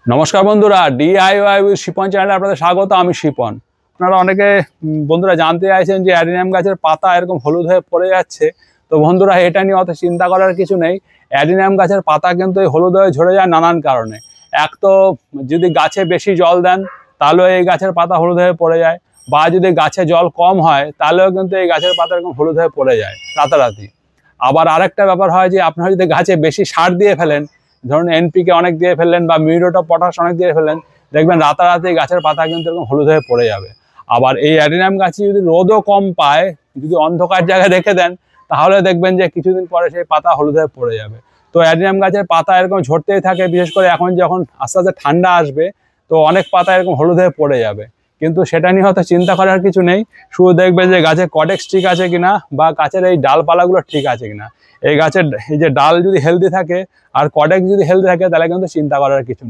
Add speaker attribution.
Speaker 1: নমস্কার বন্ধুরা, DIY with Shipon চ্যানেলে আপনাদের স্বাগত। আমি শিপন। আপনারা অনেকে বন্ধুরা জানতে চাইছেন যে অ্যাডিনিয়াম গাছের পাতা এরকম হলুদ হয়ে পড়ে যাচ্ছে। তো বন্ধুরা, এটা নিয়ে অত চিন্তা করার কিছু নেই। অ্যাডিনিয়াম গাছের পাতা কিন্তু এই হলুদ হয়ে ঝরে যায় নানান কারণে। এক তো যদি গাছে বেশি জল দেন তাহলেও এই গাছের পাতা হলুদ হয়ে পড়ে যায়, বা যদি গাছে জল কম হয় তাহলেও কিন্তু এই গাছের পাতা এরকম হলুদ হয়ে পড়ে যায় রাতারাতি। আবার আরেকটা ব্যাপার হয় যে আপনারা যদি গাছে বেশি সার দিয়ে ফেলেন, ধরুন এনপিকে অনেক দিয়ে ফেললেন বা মিউরেট অফ পটাশ অনেক দিয়ে ফেললেন, দেখবেন রাতারাতি গাছের পাতা কিন্তু এরকম হলুদ হয়ে পড়ে যাবে। আবার এই অ্যাডিনিয়াম গাছে যদি রোদও কম পায়, যদি অন্ধকার জায়গায় রেখে দেন, তাহলে দেখবেন যে কিছুদিন পরে সেই পাতা হলুদ হয়ে পড়ে যাবে। তো অ্যাডিনিয়াম গাছের পাতা এরকম ঝরতেই থাকে, বিশেষ করে এখন যখন আস্তে আস্তে ঠান্ডা আসবে, তো অনেক পাতা এরকম হলুদ হয়ে পড়ে যাবে। কিন্তু সেটা নিয়ে হয়তো চিন্তা করার কিছু নেই। শুধু দেখবেন যে গাছের কটেক্স ঠিক আছে কিনা, বা গাছের এই ডালপালাগুলো ঠিক আছে কিনা। এই গাছের এই যে ডাল যদি হেলদি থাকে আর কটেক্স যদি হেলদি থাকে, তাহলে কিন্তু চিন্তা করার কিছু নেই।